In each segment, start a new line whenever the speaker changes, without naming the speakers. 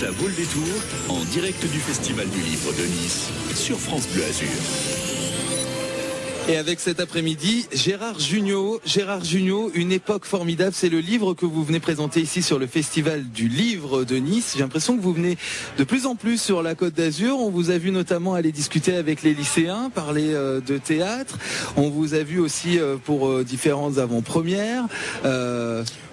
Ça vaut le détour, en direct du Festival du Livre de Nice, sur France Bleu Azur.
Et avec cet après-midi, Gérard Jugnot. Gérard Jugnot, une époque formidable. C'est le livre que vous venez présenter ici sur le Festival du Livre de Nice. J'ai l'impression que vous venez de plus en plus sur la Côte d'Azur. On vous a vu notamment aller discuter avec les lycéens, parler de théâtre. On vous a vu aussi pour différentes avant-premières.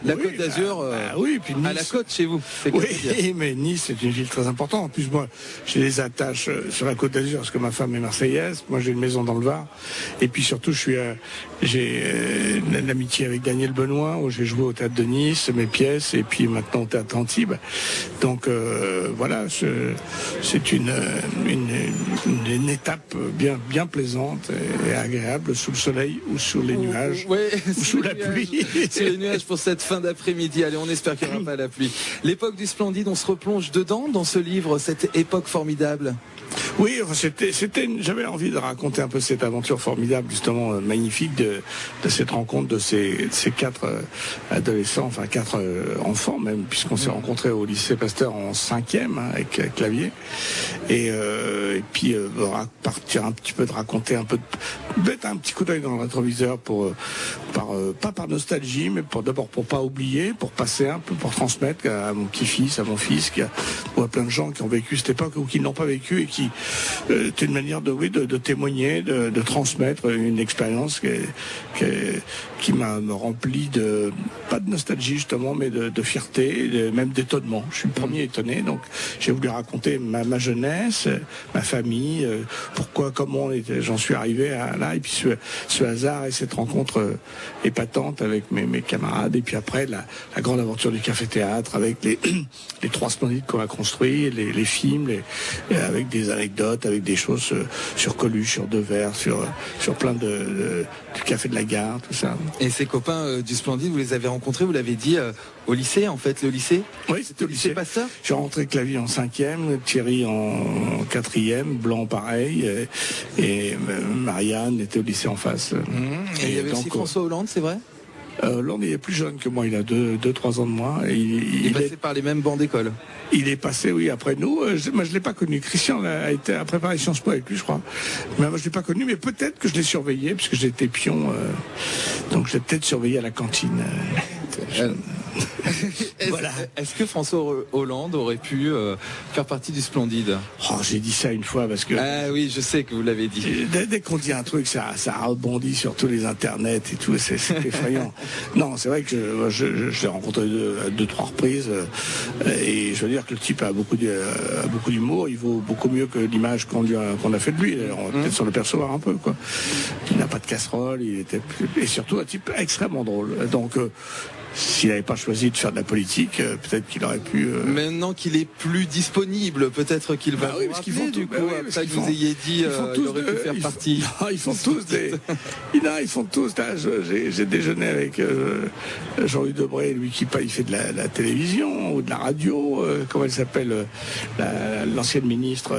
La Côte d'Azur,
oui, puis Nice,
à la côte chez vous.
Oui, mais Nice, c'est une ville très importante. En plus, moi, j'ai des attaches sur la Côte d'Azur parce que ma femme est marseillaise. Moi, j'ai une maison dans le Var. Et puis surtout, j'ai une amitié avec Daniel Benoît, où j'ai joué au Théâtre de Nice, mes pièces, et puis maintenant au Théâtre Antibes. Donc voilà, c'est une étape bien plaisante et agréable sous le soleil ou sous les nuages, ou sous la pluie.
Sous les nuages pour cette fin d'après-midi. Allez, on espère qu'il n'y aura pas la pluie. L'époque du Splendide, on se replonge dedans, dans ce livre, cette époque formidable.
Oui, j'avais envie de raconter un peu cette aventure formidable, justement magnifique de cette rencontre de ces quatre adolescents, enfin quatre enfants même, puisqu'on s'est rencontrés au lycée Pasteur en 5e avec Clavier, et puis partir un petit peu de raconter un peu, mettre un petit coup d'œil dans le rétroviseur pas par nostalgie, mais d'abord pour pas oublier, pour passer un peu, pour transmettre à mon petit-fils, à mon fils, ou à plein de gens qui ont vécu cette époque ou qui ne l'ont pas vécu et qui c'est une manière de témoigner, de transmettre une expérience qui m'a rempli pas de nostalgie justement, mais de fierté, même d'étonnement. Je suis le premier étonné, donc j'ai voulu raconter ma jeunesse, ma famille, comment j'en suis arrivé là, et puis ce hasard et cette rencontre épatante avec mes camarades, et puis après la grande aventure du café-théâtre avec les trois splendides qu'on a construits, les films, avec des anecdotes, avec des choses sur Coluche, sur Devers, sur plein du café de la gare, tout ça.
Et ces copains du Splendide, vous les avez rencontrés, vous l'avez dit, au lycée, en fait, le lycée?
Oui, c'était au lycée
Pasteur.
J'ai rentré Clavier en 5e, Thierry en 4e, Blanc pareil, et Marianne était au lycée en face.
Et il y avait aussi François Hollande, c'est vrai?
Hollande, il est plus jeune que moi, il a 2-3 ans de moi. Et
il est passé par les mêmes bancs d'école.
Il est passé, oui, après nous. Moi, je l'ai pas connu. Christian a été à préparer Sciences Po avec lui, je crois. Mais moi, je l'ai pas connu, mais peut-être que je l'ai surveillé, puisque j'étais pion. Donc, je l'ai peut-être surveillé à la cantine.
Voilà. Est-ce que François Hollande aurait pu faire partie du Splendide?
J'ai dit ça une fois parce que...
Ah oui, je sais que vous l'avez dit.
Dès qu'on dit un truc, ça rebondit sur tous les internets et tout, c'est effrayant. Non, c'est vrai que je l'ai rencontré deux, trois reprises, et je veux dire que le type a beaucoup d'humour, il vaut beaucoup mieux que l'image qu'on a fait de lui. On va peut-être s'en apercevoir un peu, quoi. Il n'a pas de casserole, et surtout un type extrêmement drôle. Donc, s'il n'avait pas choisi de faire de la politique, peut-être qu'il aurait pu...
Maintenant qu'il est plus disponible, peut-être qu'il va vous
parce qu'ils font
du
tout,
coup, après que vous ayez dit il aurait pu faire partie.
Ils font tous ils font tous. J'ai déjeuné avec Jean-Louis Debré, lui qui il fait de la télévision ou de la radio. Comment elle s'appelle, l'ancienne ministre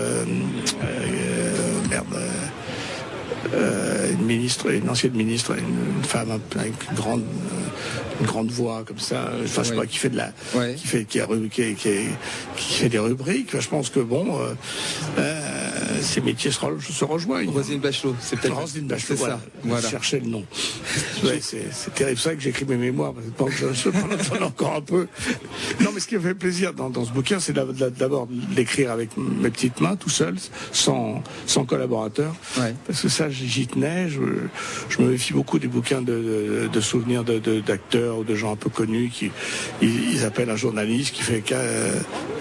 une ancienne ministre, une femme avec une grande voix comme ça, enfin je sais pas, qui fait qui fait des rubriques. Je pense que ces métiers se rejoignent.
Roselyne Bachelot, c'est peut-être
Roselyne Bachelot,
ça.
Voilà. Je cherchais le nom. C'est terrible, c'est ça que j'écris mes mémoires, parce que je parle encore un peu. Non, mais ce qui me fait plaisir dans ce bouquin, c'est d'abord d'écrire avec mes petites mains, tout seul, sans collaborateur. Ouais. Parce que ça, j'y tenais. Je me méfie beaucoup des bouquins de souvenirs d'acteurs ou de gens un peu connus ils appellent un journaliste qui fait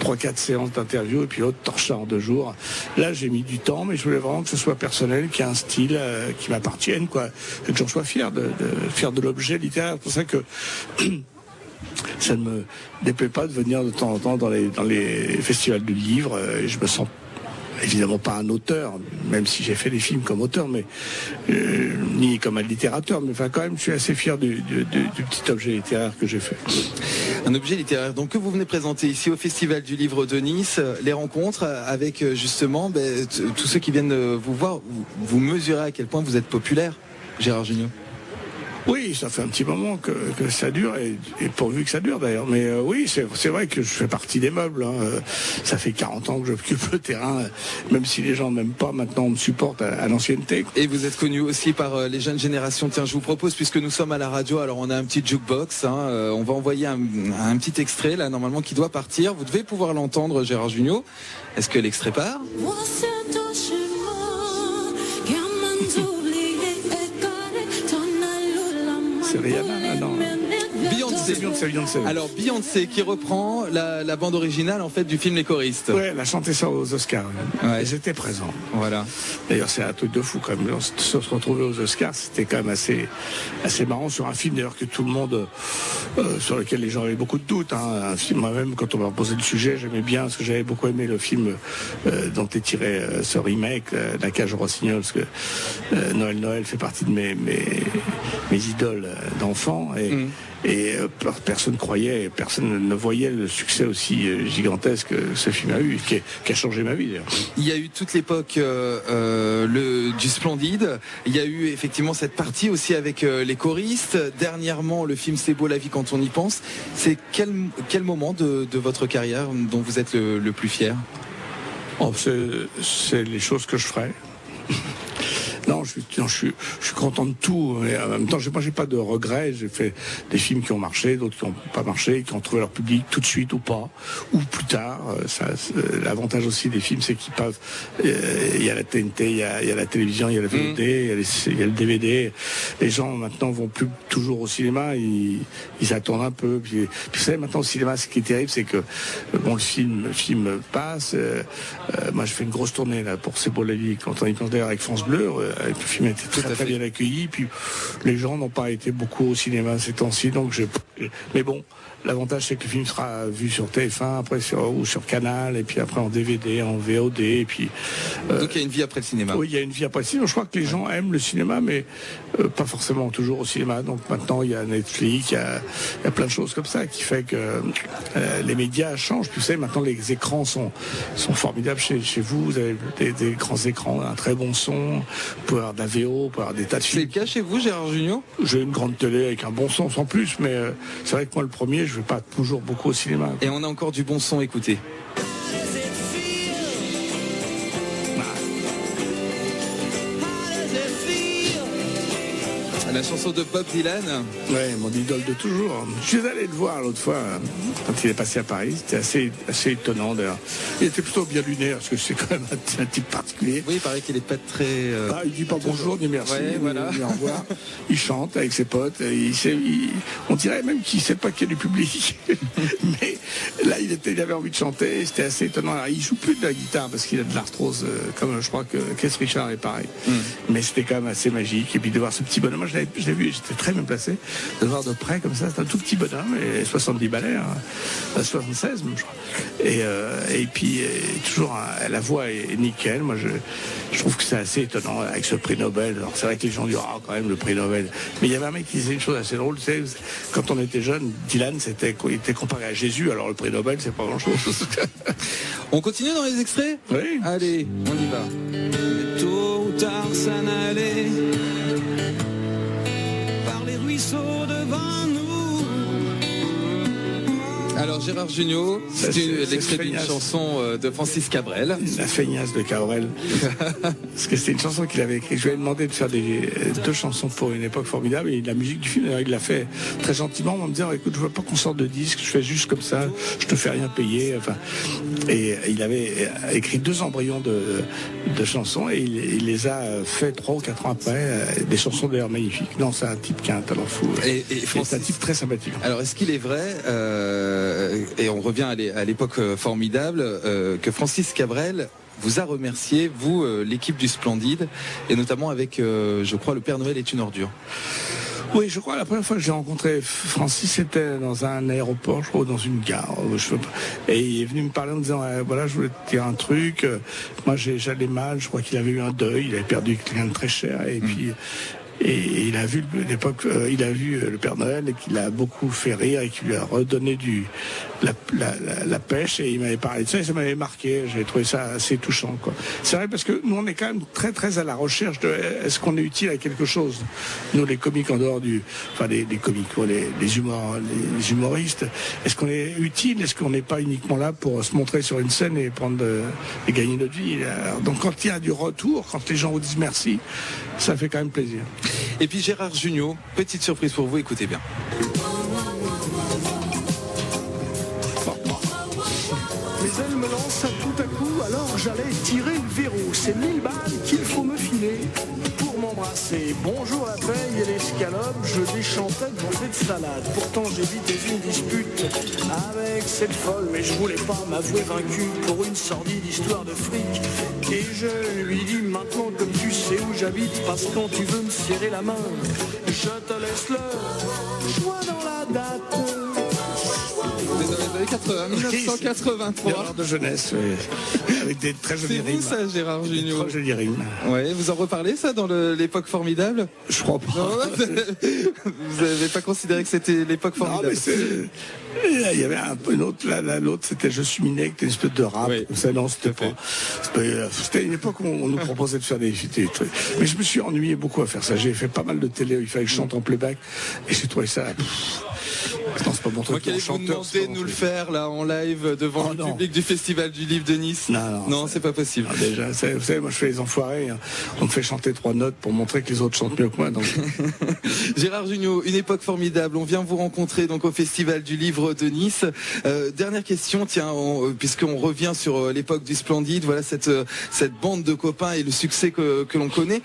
3-4 séances d'interview et puis l'autre torche en 2 jours. Là, j'ai mis du temps, mais je voulais vraiment que ce soit personnel, qu'il y ait un style qui m'appartienne, quoi, et que j'en sois fier de l'objet littéraire. C'est pour ça que ça ne me déplaît pas de venir de temps en temps dans les festivals du livre. Et je me sens évidemment pas un auteur, même si j'ai fait des films comme auteur, mais ni comme un littérateur, mais enfin quand même je suis assez fier du petit objet littéraire que j'ai fait.
Un objet littéraire donc que vous venez présenter ici au Festival du Livre de Nice, les rencontres avec justement tous ceux qui viennent vous voir, vous mesurez à quel point vous êtes populaire, Gérard Jugnot.
Oui, ça fait un petit moment que ça dure, et pourvu que ça dure d'ailleurs. Mais oui, c'est vrai que je fais partie des meubles. Hein. Ça fait 40 ans que j'occupe le terrain, même si les gens m'aiment pas, maintenant on me supporte à l'ancienneté.
Et vous êtes connu aussi par les jeunes générations. Tiens, je vous propose, puisque nous sommes à la radio, alors on a un petit jukebox, hein, on va envoyer un petit extrait là, normalement, qui doit partir. Vous devez pouvoir l'entendre, Gérard Jugnot. Est-ce que l'extrait part ?
C'est Rihanna, non.
Beyoncé. Alors Beyoncé qui reprend la bande originale en fait du film Les Choristes.
Ouais, elle a chanté ça aux Oscars.
Ouais.
Et j'étais présent.
Voilà.
D'ailleurs, c'est un truc de fou quand même. Se retrouver aux Oscars, c'était quand même assez marrant sur un film d'ailleurs que tout le monde, sur lequel les gens avaient beaucoup de doutes. Hein. Un film, moi-même, quand on m'a posé le sujet, j'aimais bien, parce que j'avais beaucoup aimé le film dont est tiré ce remake, La Cage aux Rossignols, parce que Noël fait partie de mes idoles d'enfants. Et personne croyait, personne ne voyait le succès aussi gigantesque que ce film a eu, qui a changé ma vie d'ailleurs.
Il y a eu toute l'époque du Splendide, il y a eu effectivement cette partie aussi avec les choristes, dernièrement le film C'est beau la vie quand on y pense. C'est quel moment de votre carrière dont vous êtes le plus fier ?
C'est les choses que je ferais. Non, je suis content de tout. Mais en même temps, j'ai pas de regrets. J'ai fait des films qui ont marché, d'autres qui n'ont pas marché, qui ont trouvé leur public tout de suite ou pas, ou plus tard. L'avantage aussi des films, c'est qu'ils peuvent. Il y a la TNT, il y a la télévision, il y a la VOD, il y a le DVD. Les gens maintenant vont plus toujours au cinéma. Ils attendent un peu. Puis vous savez, maintenant au cinéma, ce qui est terrible, c'est que bon, le film passe. Moi, je fais une grosse tournée là pour C'est beau la vie quand on y pense d'ailleurs avec France Bleu. Le film a été très bien accueilli, puis les gens n'ont pas été beaucoup au cinéma ces temps-ci, donc mais bon, l'avantage c'est que le film sera vu sur TF1, après ou sur Canal, et puis après en DVD, en VOD, et puis...
donc il y a une vie après le cinéma.
Oui, il y a une vie après le cinéma. Je crois que les gens aiment le cinéma, mais pas forcément toujours au cinéma. Donc maintenant, il y a Netflix, il y a plein de choses comme ça qui fait que les médias changent. Puis vous savez, maintenant les écrans sont formidables chez vous. Vous avez des grands écrans, un très bon son, vous pouvez avoir de la VO, vous pouvez avoir des tas de films.
C'est le cas chez vous, Gérard Jugnot ? J'ai
une grande télé avec un bon son sans plus, mais c'est vrai que moi le premier, je ne vais pas toujours beaucoup au cinéma.
Et on a encore du bon son, écoutez. La chanson de Bob Dylan.
Ouais, mon idole de toujours. Je suis allé le voir l'autre fois quand il est passé à Paris. C'était assez étonnant d'ailleurs. Il était plutôt bien luné parce que c'est quand même un type particulier.
Oui, il paraît qu'il est pas très.
Il dit pas bonjour ni merci.
Ouais, voilà.
Ni au revoir. Il chante avec ses potes. On dirait même qu'il sait pas qu'il y a du public. Mais là, il avait envie de chanter. C'était assez étonnant. Alors, il joue plus de la guitare parce qu'il a de l'arthrose, comme je crois que Keith Richards est pareil. Mais c'était quand même assez magique. Et puis de voir ce petit bonhomme. Moi, je l'ai vu, j'étais très bien placé. De le voir de près comme ça, c'est un tout petit bonhomme, et 70 balais, 76 même, je crois. Et puis toujours la voix est nickel. Moi, je trouve que c'est assez étonnant avec ce prix Nobel. Alors c'est vrai que les gens disent quand même le prix Nobel. Mais il y avait un mec qui disait une chose assez drôle. Tu sais, quand on était jeune, Dylan il était comparé à Jésus. Alors le prix Nobel, c'est pas grand chose.
On continue dans les extraits ?
Oui.
Allez, on y va.
Mais tôt ou tard, ça n'allait. Les ruisseaux devant nous.
Alors Gérard Jugnot, c'est l'extrait d'une chanson de Francis Cabrel.
La feignasse de Cabrel. Parce que c'était une chanson qu'il avait écrite. Je lui ai demandé de faire deux chansons pour une époque formidable, et la musique du film, il l'a fait très gentiment en me disant écoute, je veux pas qu'on sorte de disque, je fais juste comme ça, je te fais rien payer. Enfin, et il avait écrit 2 embryons de chansons, et il les a fait 3 ou 4 ans après, des chansons d'ailleurs magnifiques. Non, c'est un type qui a un talent fou.
Et
c'est un type très sympathique.
Alors est-ce qu'il est vrai, et on revient à l'époque formidable, que Francis Cabrel vous a remercié, vous, l'équipe du Splendide, et notamment avec, je crois, Le Père Noël est une ordure.
Oui, je crois la première fois que j'ai rencontré Francis, c'était dans un aéroport, je crois, dans une gare. Et il est venu me parler en me disant voilà, je voulais te dire un truc. Moi, j'allais mal, je crois qu'il avait eu un deuil, il avait perdu quelqu'un de très cher. Et puis Et il a vu l'époque, il a vu le Père Noël et qu'il a beaucoup fait rire et qu'il lui a redonné la pêche, et il m'avait parlé de ça et ça m'avait marqué. J'ai trouvé ça assez touchant, quoi. C'est vrai, parce que nous on est quand même très très à la recherche de est-ce qu'on est utile à quelque chose. Nous les comiques en dehors les comiques, les humoristes, est-ce qu'on est utile, est-ce qu'on n'est pas uniquement là pour se montrer sur une scène et et gagner notre vie. Alors, donc quand il y a du retour, quand les gens vous disent merci, ça fait quand même plaisir.
Et puis Gérard Jugnot, petite surprise pour vous, écoutez bien.
Mais elle me lança tout à coup, alors j'allais tirer le verrou. C'est 1000 balles qu'il faut me filer pour m'embrasser. Bonjour la paye et l'escalope, je déchantais d'entrée de salade. Pourtant j'évitais une dispute avec cette folle, mais je voulais pas m'avouer vaincu pour une sordide histoire de fric. Et je lui dis maintenant que tu sais où j'habite, parce que quand tu veux me serrer la main, je te laisse le choix dans la date.
Dans les années 80, 1983.
Erreur de jeunesse, avec des très jolies rimes.
C'est vous ça, Gérard Jugnot?
Très jolies rimes.
Ouais, vous en reparlez ça dans l'époque formidable?
Je crois pas.
Non, vous n'avez pas considéré que c'était l'époque formidable?
Il y avait une autre, l'autre c'était Je suis miné, qui était une espèce de rap.
Oui.
Ça, non, c'était une époque où on nous proposait de faire des trucs. Mais je me suis ennuyé beaucoup à faire ça. J'ai fait pas mal de télé où il fallait que je chante en playback, et j'ai trouvé ça. Non, c'est pas mon truc.
Moi, qu'allez-vous demander de nous le faire là en live devant le public du Festival du Livre de Nice? Non, c'est pas possible.
Non, déjà, vous savez, moi je fais les enfoirés. Hein. On me fait chanter 3 notes pour montrer que les autres chantent mieux que moi. Donc.
Gérard Jugnot, une époque formidable. On vient vous rencontrer donc au Festival du Livre de Nice. Dernière question, tiens, puisqu'on revient sur l'époque du Splendide, voilà cette bande de copains et le succès que l'on connaît.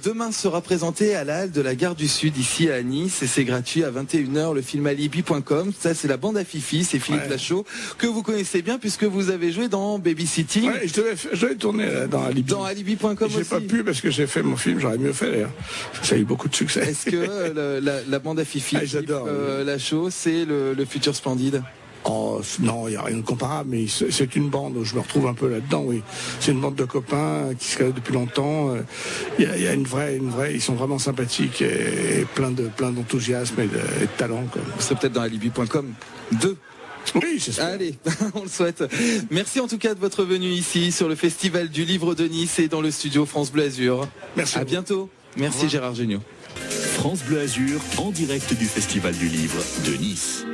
Demain sera présenté à la halle de la Gare du Sud ici à Nice, et c'est gratuit à 21h. Le film alibi.com. Ça, c'est la bande à Fifi, c'est Philippe Lachaud, que vous connaissez bien puisque vous avez joué dans Babysitting.
Ouais, je devais tourner dans Alibi.
Dans alibi.com aussi.
J'ai pas pu parce que j'ai fait mon film, j'aurais mieux fait d'ailleurs. Ça a eu beaucoup de succès.
Est-ce que la bande à Fifi,
j'adore.
Lachaud, c'est le futur Splendide?
Oh, non, il n'y a rien de comparable, mais c'est une bande où je me retrouve un peu là-dedans, oui. C'est une bande de copains qui se connaissent depuis longtemps. Il y a une vraie, ils sont vraiment sympathiques et plein d'enthousiasme et de talent, quoi.
Vous serez peut-être dans alibi.com 2.
Oui, c'est ça.
Allez, on le souhaite. Merci en tout cas de votre venue ici sur le Festival du Livre de Nice et dans le studio France Bleu Azur.
Merci.
À bientôt. Merci Gérard Jugnot.
France Bleu Azur en direct du Festival du Livre de Nice.